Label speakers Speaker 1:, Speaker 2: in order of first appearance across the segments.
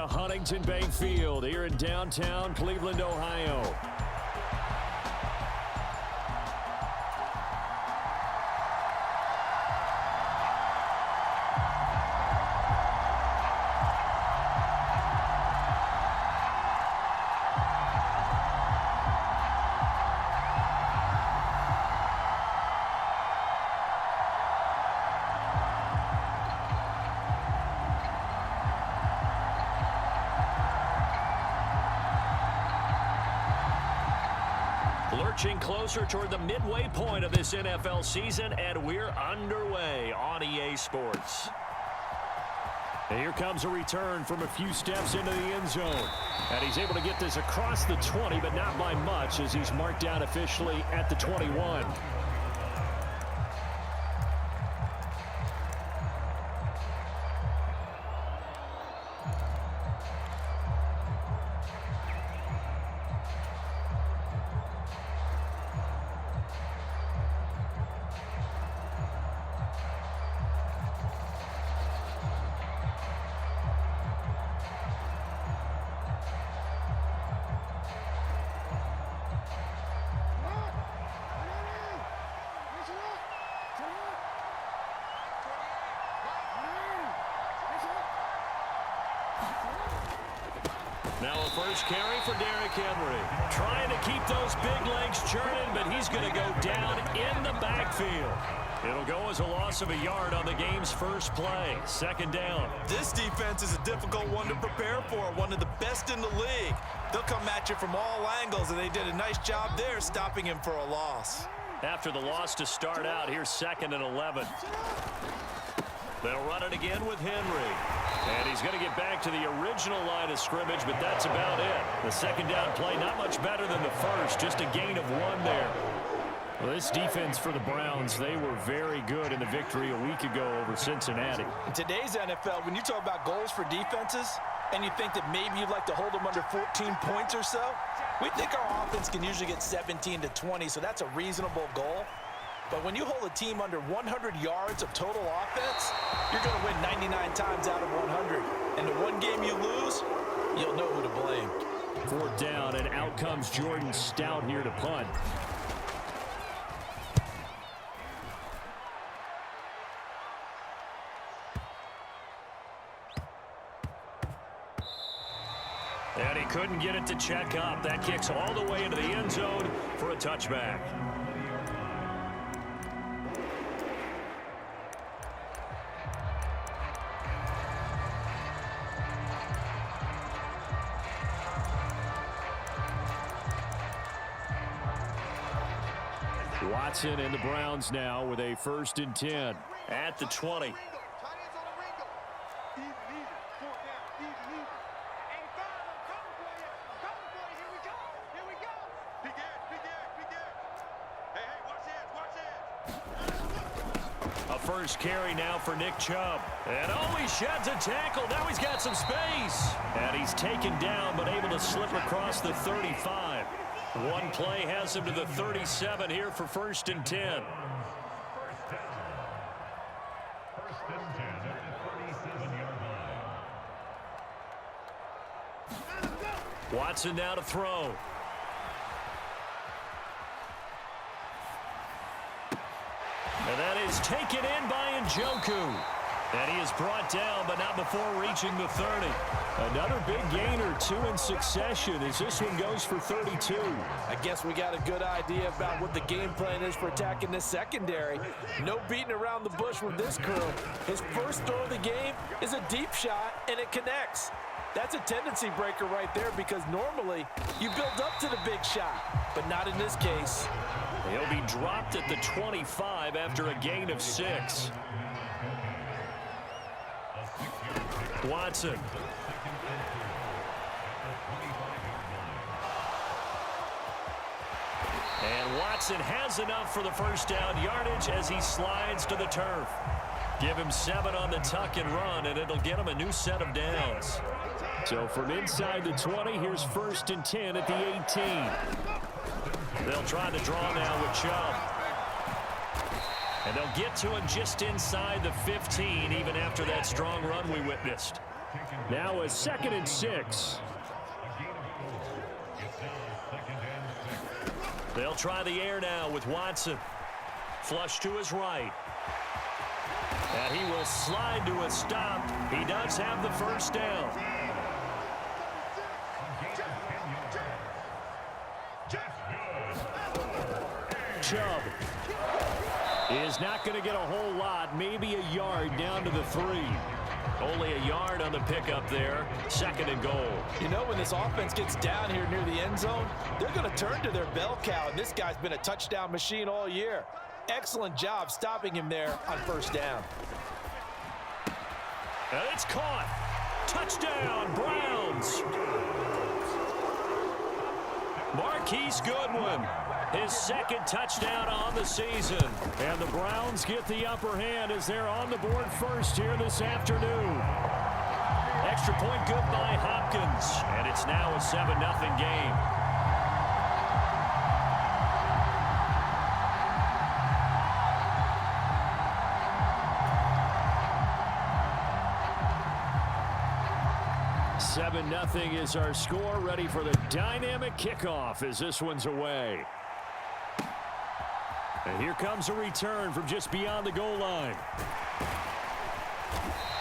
Speaker 1: to Huntington Bank Field here in downtown Cleveland, Ohio. Lurching closer toward the midway point of this NFL season, and we're underway on EA Sports. And here comes a return from a few steps into the end zone. And he's able to get this across the 20, but not by much, as he's marked down officially at the 21. Now a first carry for Derrick Henry. Trying to keep those big legs churning, but he's going to go down in the backfield. It'll go as a loss of a yard on the game's first play. Second down.
Speaker 2: This defense is a difficult one to prepare for, one of the best in the league. They'll come at you from all angles, and they did a nice job there stopping him for a loss.
Speaker 1: After the loss to start out, here's 2nd and 11. They'll run it again with Henry. And he's going to get back to the original line of scrimmage, but that's about it. The second down play, not much better than the first, just a gain of 1 there. Well, this defense for the Browns, they were very good in the victory a week ago over Cincinnati.
Speaker 2: In today's NFL, when you talk about goals for defenses, and you think that maybe you'd like to hold them under 14 points or so, we think our offense can usually get 17 to 20, so that's a reasonable goal. But when you hold a team under 100 yards of total offense, you're going to win 99 times out of 100. And the one game you lose, you'll know who to blame.
Speaker 1: 4th down, and out comes Jordan Stout here to punt. And he couldn't get it to check up. That kicks all the way into the end zone for a touchback. Watson and the Browns now with a 1st and 10 at the 20. A first carry now for Nick Chubb. And he sheds a tackle. Now he's got some space. And he's taken down, but able to slip across the 35. One play has him to the 37 here for 1st and 10. Watson now to throw. And that is taken in by Njoku. And he is brought down, but not before reaching the 30. Another big gain or 2 in succession as this one goes for 32.
Speaker 2: I guess we got a good idea about what the game plan is for attacking this secondary. No beating around the bush with this crew. His first throw of the game is a deep shot, and it connects. That's a tendency breaker right there because normally you build up to the big shot, but not in this case.
Speaker 1: He'll be dropped at the 25 after a gain of 6. Watson. And Watson has enough for the first down yardage as he slides to the turf. Give him 7 on the tuck and run, and it'll get him a new set of downs. So from inside the 20, here's 1st and 10 at the 18. They'll try the draw now with Chubb. And they'll get to him just inside the 15, even after that strong run we witnessed. Now a 2nd and 6. They'll try the air now with Watson. Flush to his right. And he will slide to a stop. He does have the first down. Chubb is not going to get a whole lot, maybe a yard down to the 3. Only a yard on the pickup there. 2nd and goal.
Speaker 2: You know, when this offense gets down here near the end zone, they're going to turn to their bell cow, and this guy's been a touchdown machine all year. Excellent job stopping him there on first down.
Speaker 1: And it's caught. Touchdown, Browns. Marquise Goodwin, his 2nd touchdown on the season. And the Browns get the upper hand as they're on the board first here this afternoon. Extra point good by Hopkins. And it's now a 7-0 game. Nothing is our score. Ready for the dynamic kickoff as this one's away. And here comes a return from just beyond the goal line.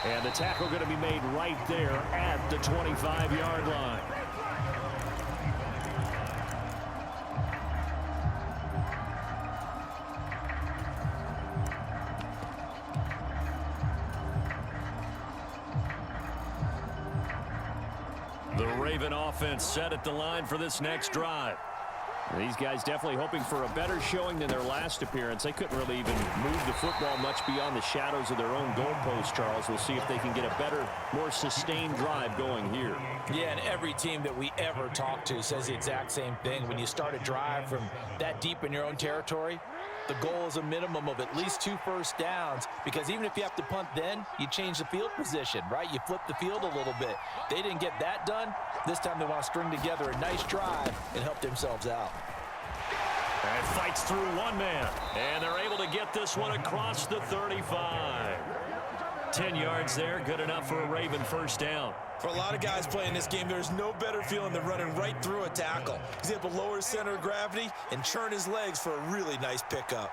Speaker 1: And the tackle going to be made right there at the 25-yard line. The Raven offense set at the line for this next drive. These guys definitely hoping for a better showing than their last appearance. They couldn't really even move the football much beyond the shadows of their own goalpost, Charles. We'll see if they can get a better, more sustained drive going here.
Speaker 2: Yeah, and every team that we ever talk to says the exact same thing. When you start a drive from that deep in your own territory, the goal is a minimum of at least 2 first downs, because even if you have to punt then, you change the field position, right? You flip the field a little bit. They didn't get that done. This time they want to string together a nice drive and help themselves out.
Speaker 1: And fights through one man. And they're able to get this one across the 35. 10 yards there, good enough for a Raven first down.
Speaker 2: For a lot of guys playing this game, there's no better feeling than running right through a tackle. He's able to lower his center of gravity and churn his legs for a really nice pickup.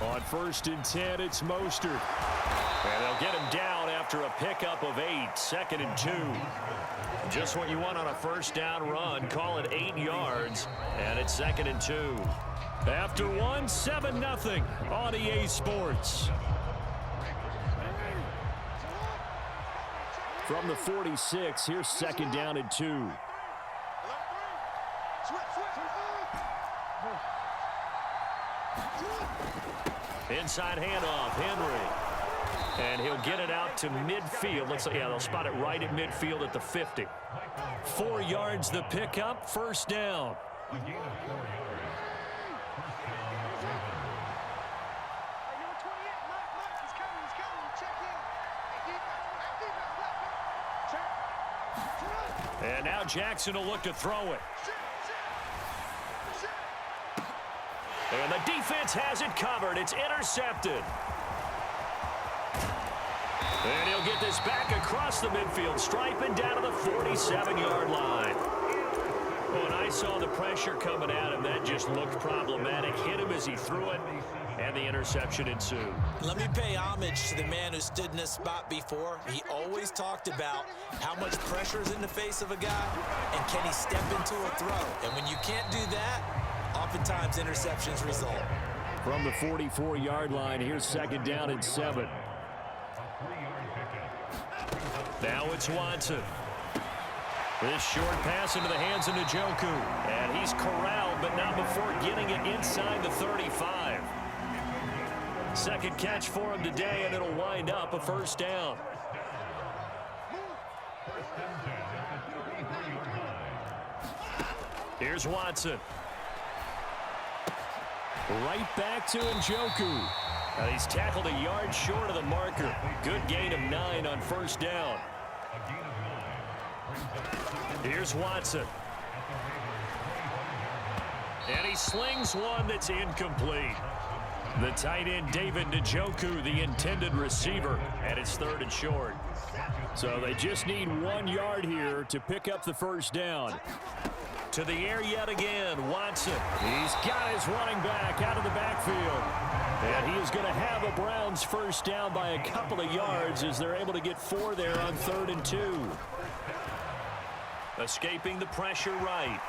Speaker 1: On 1st and 10, it's Mostert. And they'll get him down after a pickup of 8, 2nd and 2. Just what you want on a first down run. Call it 8 yards, and it's 2nd and 2. After one, 7-0 on EA Sports. From the 46, here's 2nd down and 2. Inside handoff, Henry. And he'll get it out to midfield. Looks like, yeah, they'll spot it right at midfield at the 50. 4 yards the pickup, first down. And now Jackson will look to throw it. And the defense has it covered. It's intercepted. And he'll get this back across the midfield stripe and down to the 47-yard line. When I saw the pressure coming at him, that just looked problematic. Hit him as he threw it, and the interception ensued.
Speaker 2: Let me pay homage to the man who stood in this spot before. He always talked about how much pressure is in the face of a guy, and can he step into a throw. And when you can't do that, oftentimes interceptions result.
Speaker 1: From the 44-yard line, here's 2nd down and 7. Now it's Watson. This short pass into the hands of Njoku. And he's corralled, but not before getting it inside the 35. Second catch for him today, and it'll wind up a first down. Here's Watson. Right back to Njoku. And he's tackled a yard short of the marker. Good gain of 9 on first down. Here's Watson. And he slings one that's incomplete. The tight end, David Njoku, the intended receiver, and it's 3rd and short. So they just need 1 yard here to pick up the first down. To the air yet again, Watson. He's got his running back out of the backfield. And he is going to have a Browns first down by a couple of yards as they're able to get 4 there on 3rd and 2. Escaping the pressure right.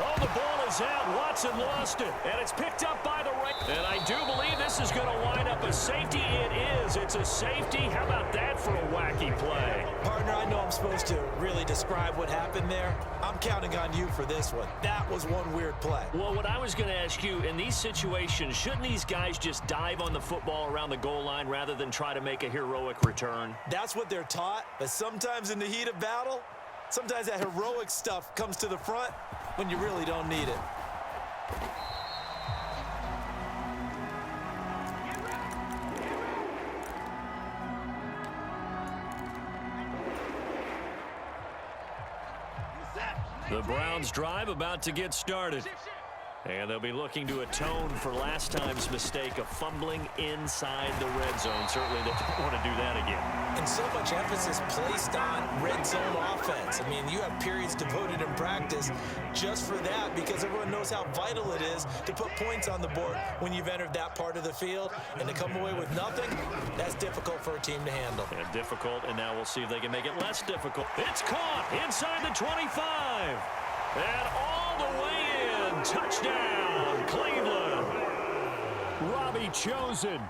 Speaker 1: Oh, the ball is out. Watson lost it. And it's picked up by the right. And I do believe this is going to wind up a safety. It is. It's a safety. How about that for a wacky play?
Speaker 2: Partner, I know I'm supposed to really describe what happened there. I'm counting on you for this one. That was one weird play.
Speaker 1: Well, what I was going to ask you, in these situations, shouldn't these guys just dive on the football around the goal line rather than try to make a heroic return?
Speaker 2: That's what they're taught. But sometimes in the heat of battle, sometimes that heroic stuff comes to the front when you really don't need it.
Speaker 1: The Browns drive about to get started. And they'll be looking to atone for last time's mistake of fumbling inside the red zone. Certainly they don't want to do that again.
Speaker 2: And so much emphasis placed on red zone offense. I mean, you have periods devoted in practice just for that because everyone knows how vital it is to put points on the board when you've entered that part of the field. And to come away with nothing, that's difficult for a team to handle.
Speaker 1: And difficult, and now we'll see if they can make it less difficult. It's caught inside the 25. And all the way in. Touchdown, Cleveland. Robbie Chosen,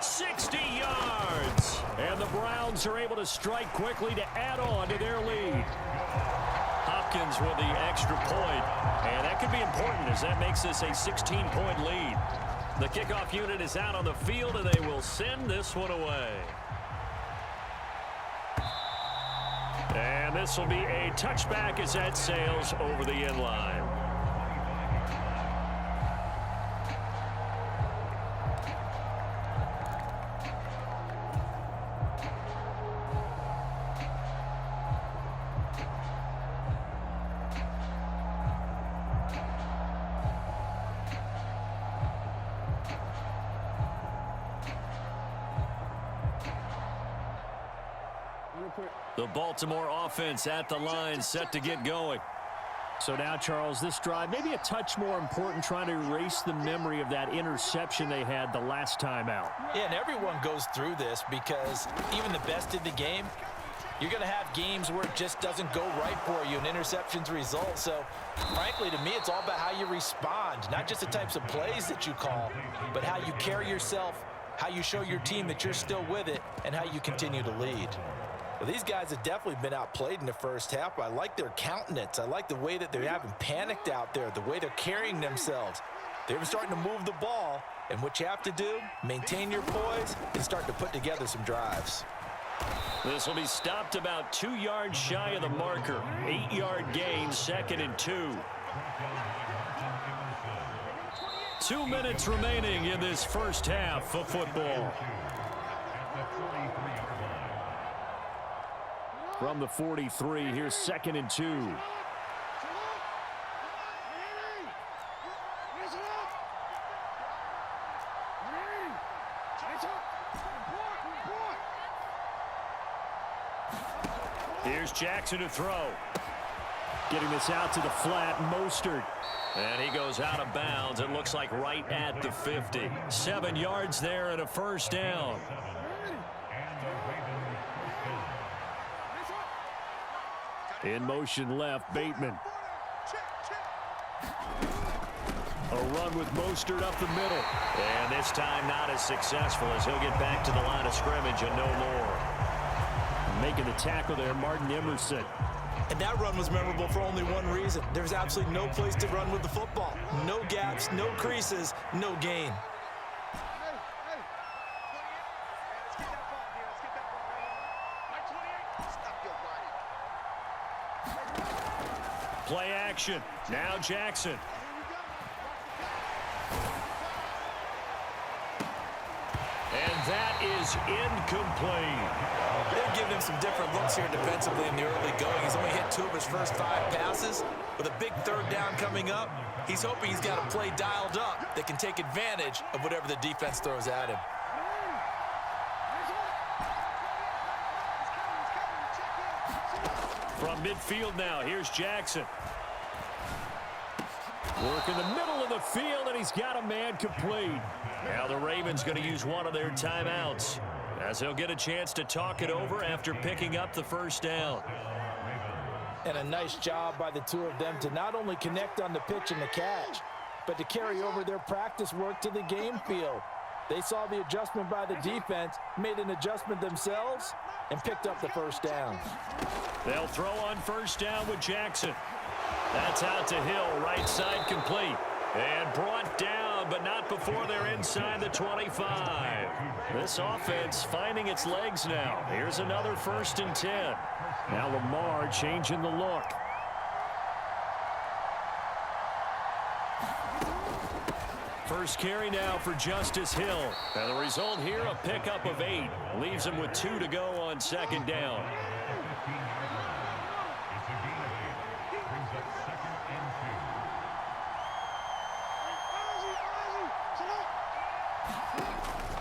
Speaker 1: 60 yards. And the Browns are able to strike quickly to add on to their lead. Hopkins with the extra point. And that could be important as that makes this a 16-point lead. The kickoff unit is out on the field, and they will send this one away. And this will be a touchback as that sails over the end line. The Baltimore offense at the line, set to get going. So now, Charles, this drive maybe a touch more important, trying to erase the memory of that interception they had the last time out.
Speaker 2: Yeah, and everyone goes through this because even the best in the game, you're going to have games where it just doesn't go right for you, and interceptions result. So, frankly, to me, it's all about how you respond, not just the types of plays that you call, but how you carry yourself, how you show your team that you're still with it, and how you continue to lead. Well, these guys have definitely been outplayed in the first half. I like their countenance. I like the way that they haven't panicked out there, the way they're carrying themselves. They're starting to move the ball, and what you have to do, maintain your poise and start to put together some drives.
Speaker 1: This will be stopped about 2 yards shy of the marker. 8-yard gain, 2nd and 2. 2 minutes remaining in this first half of football. From the 43, here's 2nd and 2. Here's Jackson to throw. Getting this out to the flat, Mostert. And he goes out of bounds. It looks like right at the 50. 7 yards there and a first down. In motion left, Bateman. A run with Mostert up the middle. And this time not as successful as he'll get back to the line of scrimmage and no more. Making the tackle there, Martin Emerson.
Speaker 2: And that run was memorable for only one reason. There's absolutely no place to run with the football. No gaps, no creases, no gain.
Speaker 1: Play action. Now Jackson. And that is incomplete.
Speaker 2: They're giving him some different looks here defensively in the early going. He's only hit 2 of his first 5 passes. With a big 3rd down coming up, he's hoping he's got a play dialed up that can take advantage of whatever the defense throws at him.
Speaker 1: From midfield now, here's Jackson. Work in the middle of the field, and he's got a man complete. Now the Ravens going to use one of their timeouts, as they'll get a chance to talk it over after picking up the first down.
Speaker 2: And a nice job by the 2 of them to not only connect on the pitch and the catch, but to carry over their practice work to the game field. They saw the adjustment by the defense, made an adjustment themselves, and picked up the first down.
Speaker 1: They'll throw on first down with Jackson. That's out to Hill, right side complete. And brought down, but not before they're inside the 25. This offense finding its legs now. Here's another 1st and 10. Now Lamar changing the look. First carry now for Justice Hill. And the result here, a pickup of 8. Leaves him with 2 to go on 2nd down.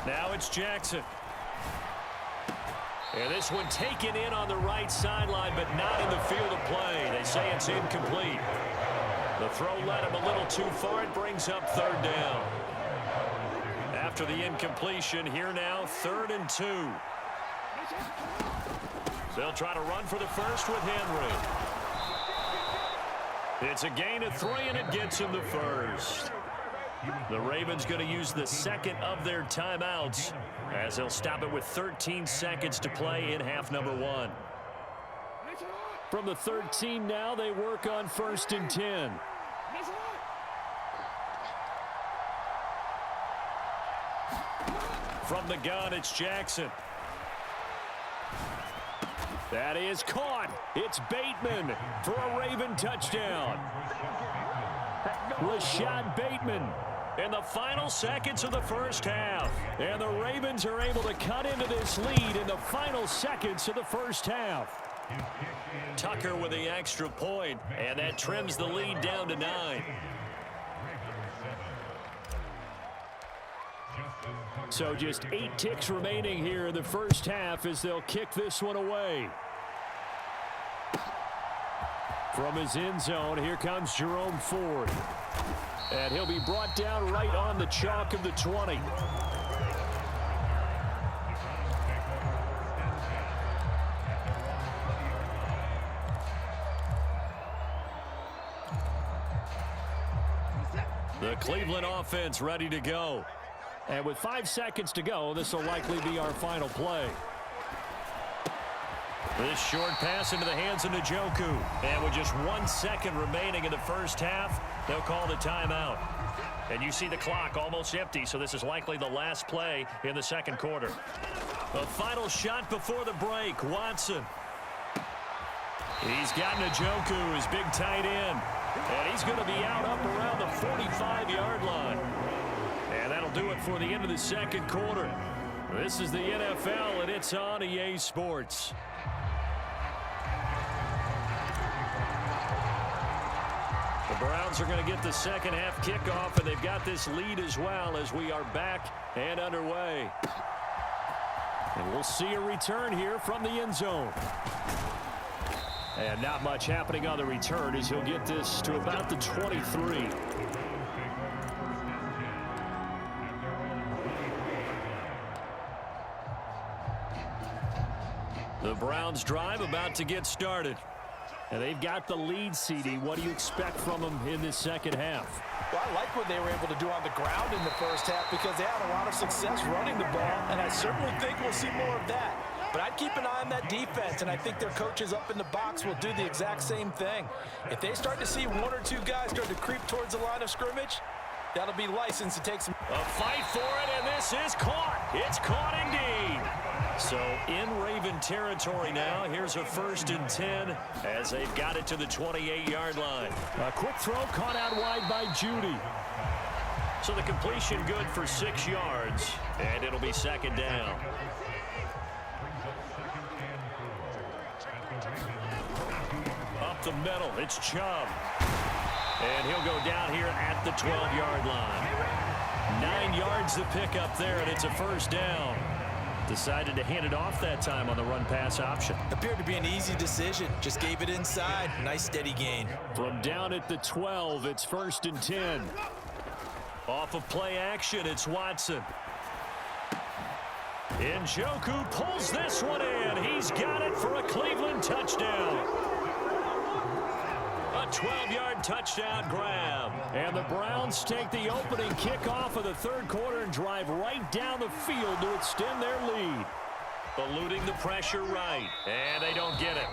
Speaker 1: Now it's Jackson. And this one taken in on the right sideline, but not in the field of play. They say it's incomplete. The throw led him a little too far. It brings up 3rd down. After the incompletion, here now, 3rd and 2. They'll try to run for the first with Henry. It's a gain of 3, and it gets him the first. The Ravens going to use the 2nd of their timeouts, as they'll stop it with 13 seconds to play in half number 1. From the 13 now, they work on 1st and 10. From the gun, it's Jackson. That is caught. It's Bateman for a Raven touchdown. Rashad Bateman in the final seconds of the first half. And the Ravens are able to cut into this lead in the final seconds of the first half. Tucker with the extra point, and that trims the lead down to 9. So just 8 ticks remaining here in the first half as they'll kick this one away. From his end zone, here comes Jerome Ford. And he'll be brought down right on the chalk of the 20. The Cleveland offense ready to go. And with 5 seconds to go, this will likely be our final play. This short pass into the hands of Njoku. And with just 1 second remaining in the first half, they'll call the timeout. And you see the clock almost empty, so this is likely the last play in the second quarter. The final shot before the break, Watson. He's got Njoku, his big tight end. And he's going to be out up around the 45-yard line. And that'll do it for the end of the second quarter. This is the NFL, and it's on EA Sports. The Browns are going to get the second half kickoff, and they've got this lead as well as we are back and underway. And we'll see a return here from the end zone. And not much happening on the return as he'll get this to about the 23. The Browns drive about to get started. And they've got the lead, CD. What do you expect from them in this second half?
Speaker 2: Well, I like what they were able to do on the ground in the first half because they had a lot of success running the ball, and I certainly think we'll see more of that. But I'd keep an eye on that defense, and I think their coaches up in the box will do the exact same thing. If they start to see 1 or 2 guys start to creep towards the line of scrimmage, that'll be licensed to take some.
Speaker 1: A fight for it, and this is caught. It's caught indeed. So in Raven territory now, here's a 1st and 10 as they've got it to the 28-yard line. A quick throw caught out wide by Judy. So the completion good for 6 yards, and it'll be second down. Up the middle, it's Chubb. And he'll go down here at the 12-yard line. 9 yards to pick up there, and it's a first down. Decided to hand it off that time on the run-pass option.
Speaker 2: Appeared to be an easy decision. Just gave it inside. Nice steady gain.
Speaker 1: From down at the 12, it's 1st and 10. Off of play action, it's Watson. Njoku pulls this one in. He's got it for a Cleveland touchdown. A 12-yard touchdown grab. And the Browns take the opening kickoff of the third quarter and drive right down the field to extend their lead. Eluding the pressure right. And they don't get it.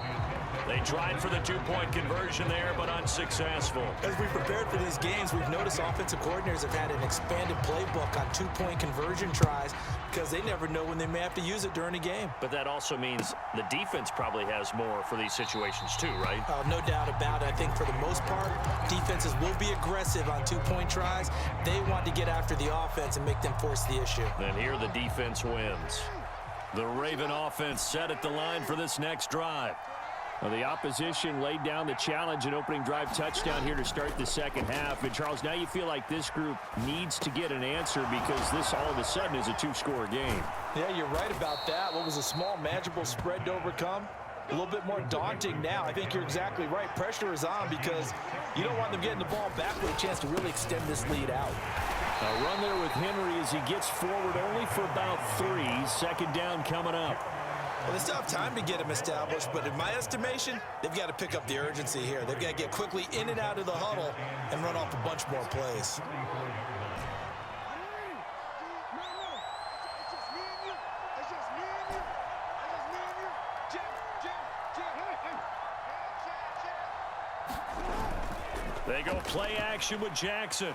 Speaker 1: They tried for the two-point conversion there, but unsuccessful.
Speaker 2: As we prepared for these games, we've noticed offensive coordinators have had an expanded playbook on two-point conversion tries because they never know when they may have to use it during a game.
Speaker 1: But that also means the defense probably has more for these situations too, right?
Speaker 2: No doubt about it. I think for the most part, defenses will be aggressive on two-point tries. They want to get after the offense and make them force the issue.
Speaker 1: And here the defense wins. The Raven offense set at the line for this next drive. Well, the opposition laid down the challenge and opening drive touchdown here to start the second half. And, Charles, now you feel like this group needs to get an answer because this all of a sudden is a two-score game.
Speaker 2: Yeah, you're right about that. What was a small, manageable spread to overcome? A little bit more daunting now. I think you're exactly right. Pressure is on because you don't want them getting the ball back with a chance to really extend this lead out.
Speaker 1: A run there with Henry as he gets forward only for about 3. Second down coming up.
Speaker 2: Well, they still have time to get him established, but in my estimation, they've got to pick up the urgency here. They've got to get quickly in and out of the huddle and run off a bunch more plays.
Speaker 1: They go play action with Jackson.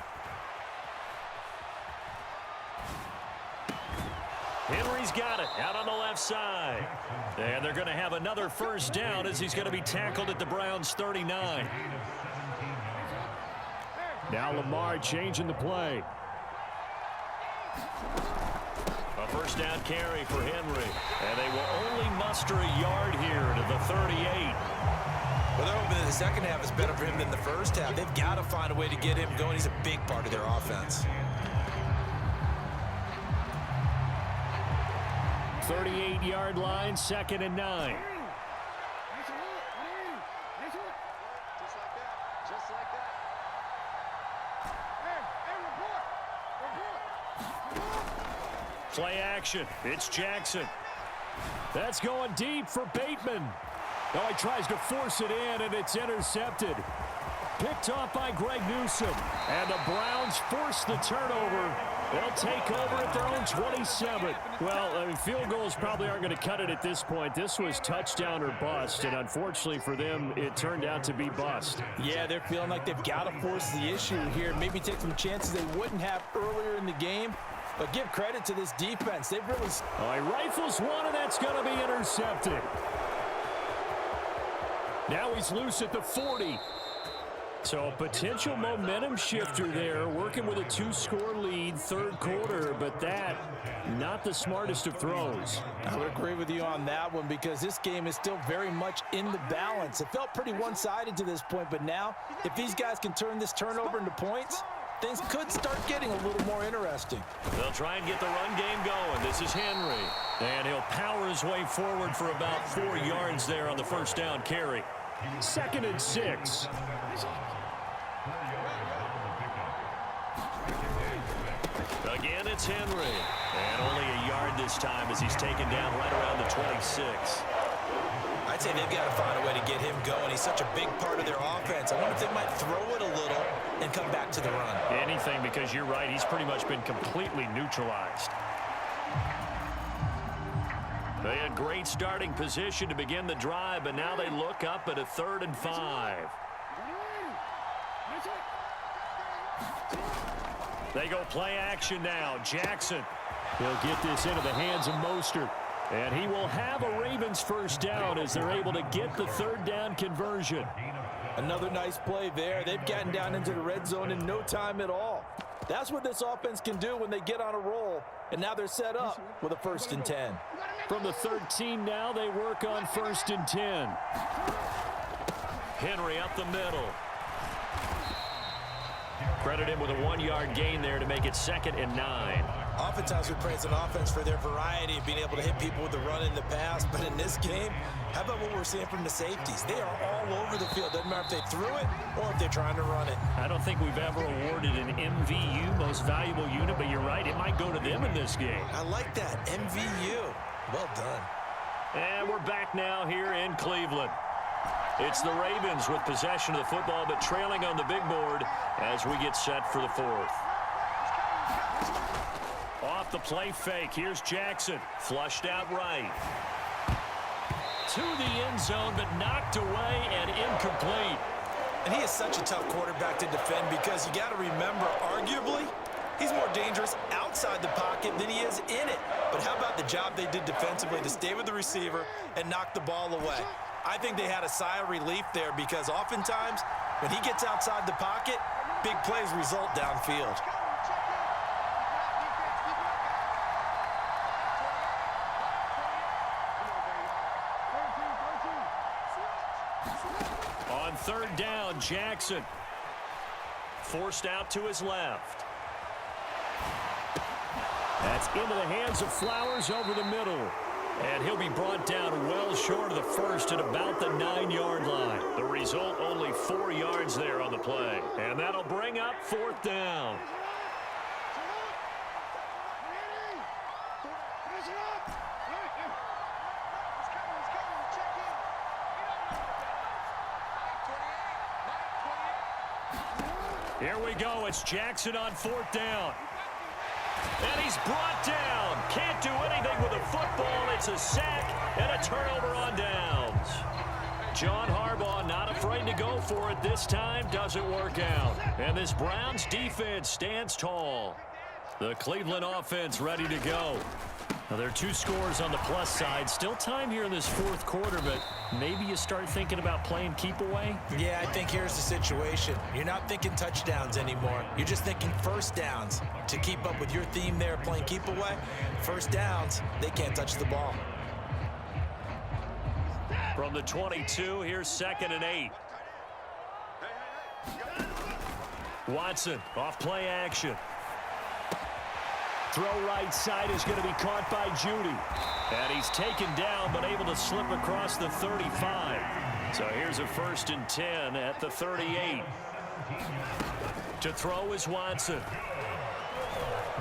Speaker 1: Henry's got it out on the left side. And they're going to have another first down as he's going to be tackled at the Browns' 39. Now Lamar changing the play. A first down carry for Henry. And they will only muster a yard here to the 38.
Speaker 2: Well, they're hoping that the second half is better for him than the first half. They've got to find a way to get him going. He's a big part of their offense.
Speaker 1: 38-yard line, 2nd and 9. Play action. It's Jackson. That's going deep for Bateman. Now he tries to force it in, and it's intercepted. Picked off by Greg Newsome. And the Browns force the turnover. They'll take over at their own 27. Well, I mean, field goals probably aren't going to cut it at this point. This was touchdown or bust, and unfortunately for them, it turned out to be bust.
Speaker 2: Yeah, they're feeling like they've got to force the issue here. Maybe take some chances they wouldn't have earlier in the game. But give credit to this defense. They've really...
Speaker 1: Oh, he rifles one, and that's going to be intercepted. Now he's loose at the 40. So a potential momentum shifter there, working with a 2-score lead, third quarter, but that, not the smartest of throws.
Speaker 2: I would agree with you on that one because this game is still very much in the balance. It felt pretty one-sided to this point, but now, if these guys can turn this turnover into points, things could start getting a little more interesting.
Speaker 1: They'll try and get the run game going. This is Henry. And he'll power his way forward for about 4 yards there on the first down carry. 2nd and 6. Again, it's Henry. And only a yard this time as he's taken down right around the 26.
Speaker 2: I'd say they've got to find a way to get him going. He's such a big part of their offense. I wonder if they might throw it a little and come back to the run.
Speaker 1: Anything, because you're right. He's pretty much been completely neutralized. They had great starting position to begin the drive, but now they look up at a 3rd and 5. They go play action now. Jackson. He'll get this into the hands of Mostert. And he will have a Ravens first down as they're able to get the 3rd down conversion.
Speaker 2: Another nice play there. They've gotten down into the red zone in no time at all. That's what this offense can do when they get on a roll, and now they're set up with a 1st and 10.
Speaker 1: From the 13 now, they work on 1st and 10. Henry up the middle. Credit him with a 1-yard gain there to make it 2nd and 9.
Speaker 2: Oftentimes we praise an offense for their variety of being able to hit people with the run in the pass, but in this game, how about what we're seeing from the safeties? They are all over the field. Doesn't matter if they threw it or if they're trying to run it.
Speaker 1: I don't think we've ever awarded an MVU, most valuable unit, but you're right, it might go to them in this game.
Speaker 2: I like that, MVU. Well done.
Speaker 1: And we're back now here in Cleveland. It's the Ravens with possession of the football, but trailing on the big board as we get set for the 4th. Off the play fake, here's Jackson. Flushed out right. To the end zone, but knocked away and incomplete.
Speaker 2: And he is such a tough quarterback to defend because you got to remember, arguably, he's more dangerous outside the pocket than he is in it. But how about the job they did defensively to stay with the receiver and knock the ball away? I think they had a sigh of relief there because oftentimes when he gets outside the pocket, big plays result downfield.
Speaker 1: On 3rd down, Jackson. Forced out to his left. That's into the hands of Flowers over the middle. And he'll be brought down well short of the 1st at about the 9-yard line. The result, only 4 yards there on the play. And that'll bring up 4th down. Here we go. It's Jackson on 4th down. And he's brought down. Can't do anything with a football. It's a sack and a turnover on downs. John Harbaugh not afraid to go for it this time. Doesn't work out. And this Browns defense stands tall. The Cleveland offense ready to go. Now, there are 2 scores on the plus side. Still time here in this 4th quarter, but maybe you start thinking about playing keep away?
Speaker 2: Yeah, I think here's the situation. You're not thinking touchdowns anymore. You're just thinking 1st downs. To keep up with your theme there, playing keep away, 1st downs, they can't touch the ball.
Speaker 1: From the 22, here's 2nd and 8. Watson off play action. Throw right side is going to be caught by Judy. And he's taken down, but able to slip across the 35. So here's a 1st and 10 at the 38. To throw is Watson.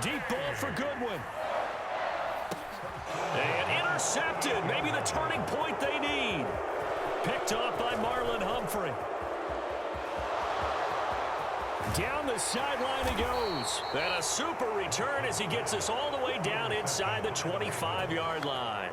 Speaker 1: Deep ball for Goodwin. And intercepted. Maybe the turning point they need. Picked off by Marlon Humphrey. Down the sideline he goes. And a super return as he gets us all the way down inside the 25-yard line.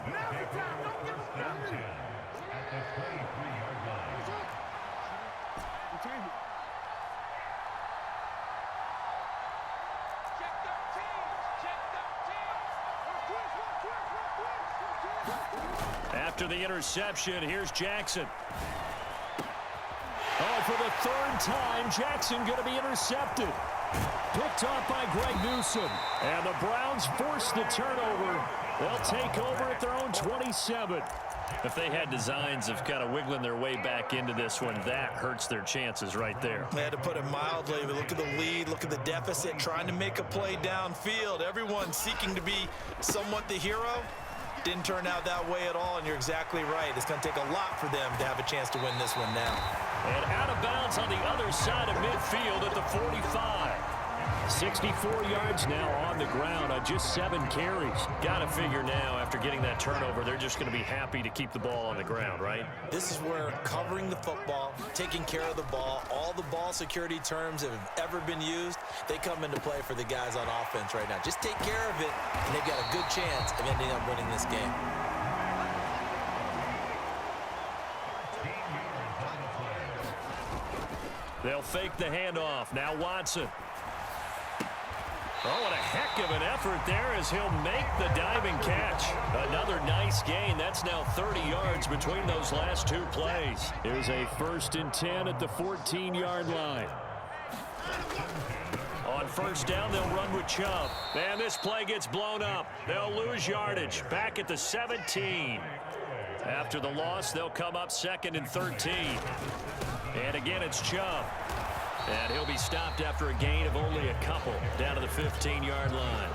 Speaker 1: After the interception, here's Jackson. Oh, for the 3rd time, Jackson going to be intercepted. Picked off by Greg Newsome. And the Browns force the turnover. They'll take over at their own 27. If they had designs of kind of wiggling their way back into this one, that hurts their chances right there.
Speaker 2: They had to put it mildly, but look at the lead, look at the deficit, trying to make a play downfield. Everyone seeking to be somewhat the hero. Didn't turn out that way at all, and you're exactly right. It's going to take a lot for them to have a chance to win this one now.
Speaker 1: And out of bounds on the other side of midfield at the 45. 64 yards now on the ground on just 7 carries. Got to figure now, after getting that turnover, they're just going to be happy to keep the ball on the ground, right?
Speaker 2: This is where covering the football, taking care of the ball, all the ball security terms that have ever been used, they come into play for the guys on offense right now. Just take care of it, and they've got a good chance of ending up winning this game.
Speaker 1: They'll fake the handoff. Now Watson. Oh, what a heck of an effort there as he'll make the diving catch. Another nice gain. That's now 30 yards between those last 2 plays. Here's a 1st and 10 at the 14-yard line. On first down. They'll run with Chubb. And this play gets blown up. They'll lose yardage. Back at the 17. After the loss, they'll come up 2nd and 13. And again, it's Chubb. And he'll be stopped after a gain of only a couple down to the 15-yard line.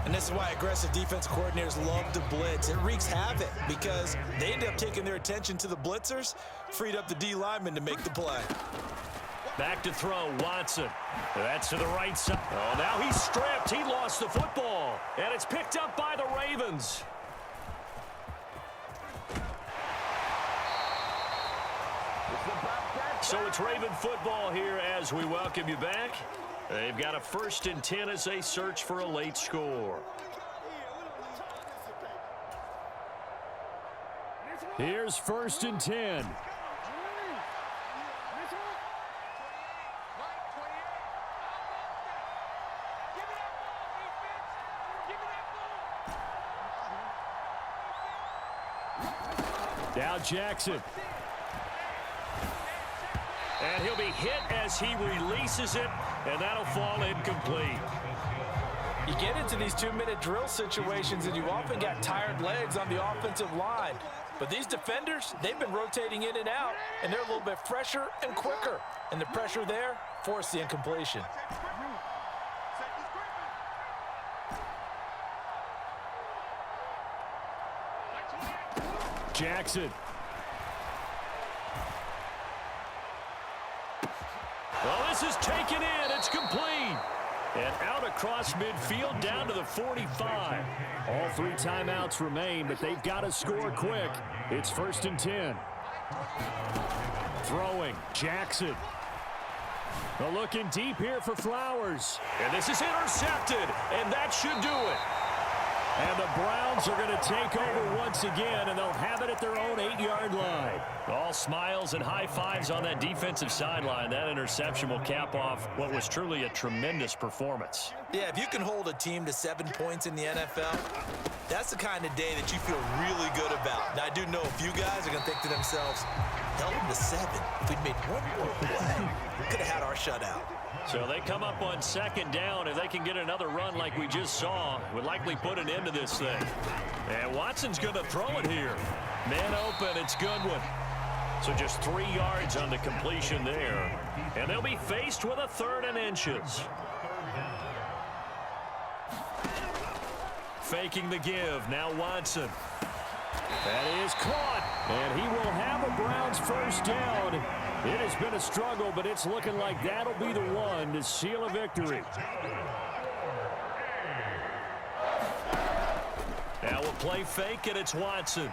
Speaker 2: And this is why aggressive defense coordinators love to blitz. It wreaks havoc because they end up taking their attention to the blitzers, freed up the D lineman to make the play.
Speaker 1: Back to throw, Watson. That's to the right side. Oh, now he's stripped. He lost the football. And it's picked up by the Ravens. So it's Raven football here as we welcome you back. They've got a 1st and 10 as they search for a late score. Here's 1st and 10. Now Jackson. And he'll be hit as he releases it, and that'll fall incomplete.
Speaker 2: You get into these 2-minute drill situations, and you often got tired legs on the offensive line. But these defenders, they've been rotating in and out, and they're a little bit fresher and quicker. And the pressure there forced the incompletion.
Speaker 1: Jackson. Well, this is taken in. It's complete. And out across midfield down to the 45. All 3 timeouts remain, but they've got to score quick. It's 1st and 10. Throwing, Jackson. Well, looking deep here for Flowers. And this is intercepted, and that should do it. And the Browns are going to take over once again, and they'll have it at their own 8-yard line. All smiles and high fives on that defensive sideline. That interception will cap off what was truly a tremendous performance.
Speaker 2: Yeah, if you can hold a team to 7 points in the NFL, that's the kind of day that you feel really good about. Now, I do know a few guys are going to think to themselves, held them to 7. If we'd made one more play, we could have had our shutout.
Speaker 1: So they come up on 2nd down. If they can get another run like we just saw, would likely put an end to this thing. And Watson's going to throw it here. Man open, it's Goodwin. So just 3 yards on the completion there. And they'll be faced with a 3rd and inches. Faking the give, now Watson. That is caught, and he will have a Browns 1st down. It has been a struggle, but it's looking like that'll be the one to seal a victory. Now we'll play fake, and it's Watson.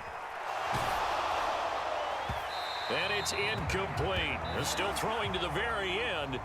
Speaker 1: And it's incomplete. They're still throwing to the very end.